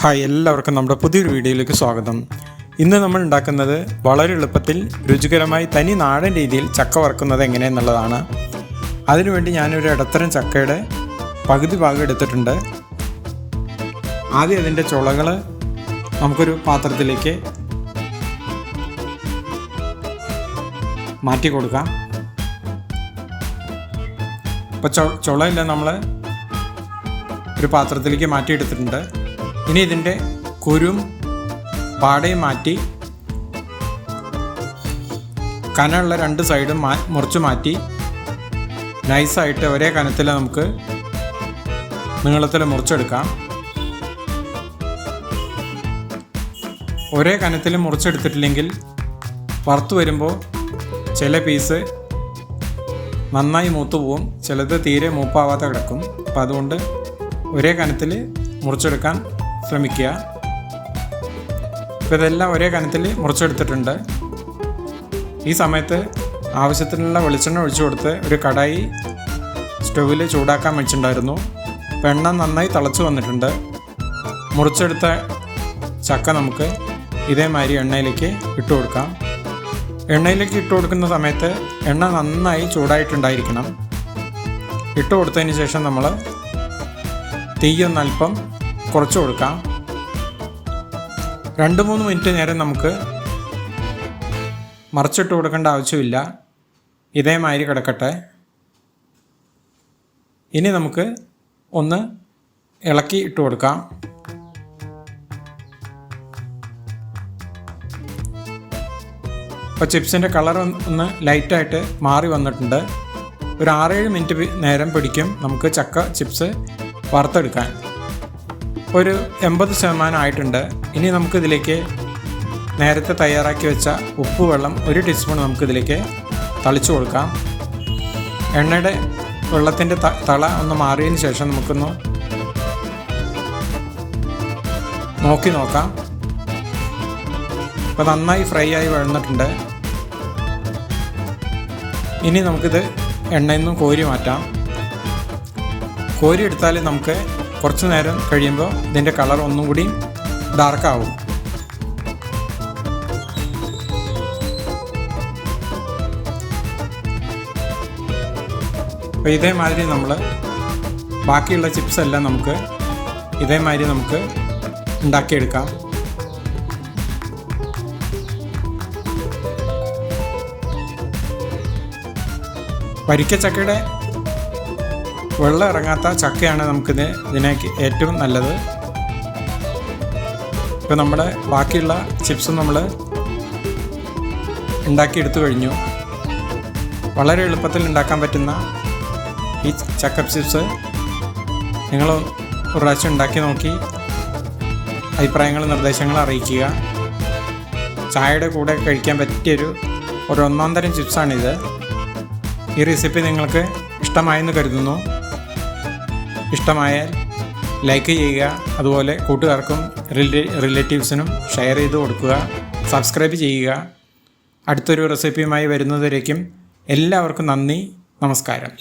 Hi, എല്ലാവർക്കും നമ്മുടെ പുതിയൊരു വീഡിയോയിലേക്ക് സ്വാഗതം. ഇന്ന് നമ്മൾ ഉണ്ടാക്കുന്നത് വളരെ എളുപ്പത്തിൽ രുചികരമായി തനി നാടൻ രീതിയിൽ ചക്ക വറുക്കുന്നത് എങ്ങനെയെന്നുള്ളതാണ്. അതിനുവേണ്ടി ഞാനൊരു ഇടത്തരം ചക്കയുടെ പകുതി ഭാഗം എടുത്തിട്ടുണ്ട്. ആദ്യം അതിൻ്റെ ചുളകൾ നമുക്കൊരു പാത്രത്തിലേക്ക് മാറ്റി കൊടുക്കാം. ഇപ്പോൾ ചുളയെല്ലാം നമ്മൾ ഒരു പാത്രത്തിലേക്ക് മാറ്റിയെടുത്തിട്ടുണ്ട്. ഇനി ഇതിൻ്റെ കുരും പാടയും മാറ്റി കനമുള്ള രണ്ട് സൈഡും മുറിച്ച് മാറ്റി നൈസായിട്ട് ഒരേ കനത്തിൽ നമുക്ക് നീളത്തിൽ മുറിച്ചെടുക്കാം. ഒരേ കനത്തിൽ മുറിച്ചെടുത്തിട്ടില്ലെങ്കിൽ വറുത്ത് വരുമ്പോൾ ചില പീസ് നന്നായി മൂത്ത് പോവും, ചിലത് തീരെ മൂപ്പാവാതെ കിടക്കും. അപ്പം അതുകൊണ്ട് ഒരേ കനത്തിൽ മുറിച്ചെടുക്കാൻ ശ്രമിക്കുക. ഇപ്പോൾ ഇതെല്ലാം ഒരേ കനത്തിൽ മുറിച്ചെടുത്തിട്ടുണ്ട്. ഈ സമയത്ത് ആവശ്യത്തിനുള്ള വെളിച്ചെണ്ണ ഒഴിച്ചു കൊടുത്ത് ഒരു കടായി സ്റ്റൗവിൽ ചൂടാക്കാൻ വെച്ചിട്ടുണ്ടായിരുന്നു. അപ്പോൾ എണ്ണ നന്നായി തിളച്ച് വന്നിട്ടുണ്ട്. മുറിച്ചെടുത്ത ചക്ക നമുക്ക് ഇതേമാതിരി എണ്ണയിലേക്ക് ഇട്ട് കൊടുക്കാം. എണ്ണയിലേക്ക് ഇട്ട് കൊടുക്കുന്ന സമയത്ത് എണ്ണ നന്നായി ചൂടായിട്ടുണ്ടായിരിക്കണം. ഇട്ട് കൊടുത്തതിന് ശേഷം നമ്മൾ തീയൊന്നൽപ്പം കുറച്ച് കൊടുക്കാം. 2-3 മിനിറ്റ് നേരം നമുക്ക് മറിച്ചിട്ട് കൊടുക്കേണ്ട ആവശ്യമില്ല. ഇതേമാതിരി കിടക്കട്ടെ. ഇനി നമുക്ക് ഒന്ന് ഇളക്കി ഇട്ട് കൊടുക്കാം. ഇപ്പോൾ ചിപ്സിൻ്റെ കളർ ഒന്ന് ലൈറ്റായിട്ട് മാറി വന്നിട്ടുണ്ട്. ഒരു 6-7 മിനിറ്റ് നേരം പിടിക്കും നമുക്ക് ചക്ക ചിപ്സ് വറുത്തെടുക്കാൻ. ഒരു 80% ആയിട്ടുണ്ട്. ഇനി നമുക്കിതിലേക്ക് നേരത്തെ തയ്യാറാക്കി വെച്ച ഉപ്പ് വെള്ളം 1 ടീസ്പൂൺ നമുക്കിതിലേക്ക് തളിച്ചു കൊടുക്കാം. എണ്ണയുടെ വെള്ളത്തിൻ്റെ തള ഒന്ന് മാറിയതിന് ശേഷം നമുക്കൊന്ന് നോക്കാം. ഇപ്പോൾ നന്നായി ഫ്രൈ ആയി വഴന്നിട്ടുണ്ട്. ഇനി നമുക്കിത് എണ്ണയിൽ നിന്നും കോരി മാറ്റാം. കോരി എടുത്താൽ നമുക്ക് കുറച്ച് നേരം കഴിയുമ്പോൾ ഇതിൻ്റെ കളർ ഒന്നും കൂടി ഡാർക്കാവും. അപ്പോൾ ഇതേമാതിരി നമ്മൾ ബാക്കിയുള്ള ചിപ്സ് എല്ലാം നമുക്ക് ഇതേമാതിരി നമുക്ക് ഉണ്ടാക്കിയെടുക്കാം. വരിക്കച്ചക്കയുടെ വെള്ളം ഇറങ്ങാത്ത ചക്കയാണ് ഇതിനേക്ക് ഏറ്റവും നല്ലത്. ഇപ്പോൾ നമ്മുടെ ബാക്കിയുള്ള ചിപ്സും നമ്മൾ ഉണ്ടാക്കിയെടുത്തു കഴിഞ്ഞു. വളരെ എളുപ്പത്തിൽ ഉണ്ടാക്കാൻ പറ്റുന്ന ഈ ചക്ക ചിപ്സ് നിങ്ങൾ ഒരു പ്രാവശ്യം ഉണ്ടാക്കി നോക്കി അഭിപ്രായങ്ങളും നിർദ്ദേശങ്ങളും അറിയിക്കുക. ചായയുടെ കൂടെ കഴിക്കാൻ പറ്റിയൊരു ഒന്നാം തരം ചിപ്സാണിത്. ഈ റെസിപ്പി നിങ്ങൾക്ക് ഇഷ്ടമായെന്ന് കരുതുന്നു. ഇഷ്ടമായാൽ ലൈക്ക് ചെയ്യുക. അതുപോലെ കൂട്ടുകാർക്കും റിലേറ്റീവ്സിനും ഷെയർ ചെയ്ത് കൊടുക്കുക. സബ്സ്ക്രൈബ് ചെയ്യുക. അടുത്തൊരു റെസിപ്പിയുമായി വരുന്നതുവരേക്കും എല്ലാവർക്കും നന്ദി, നമസ്കാരം.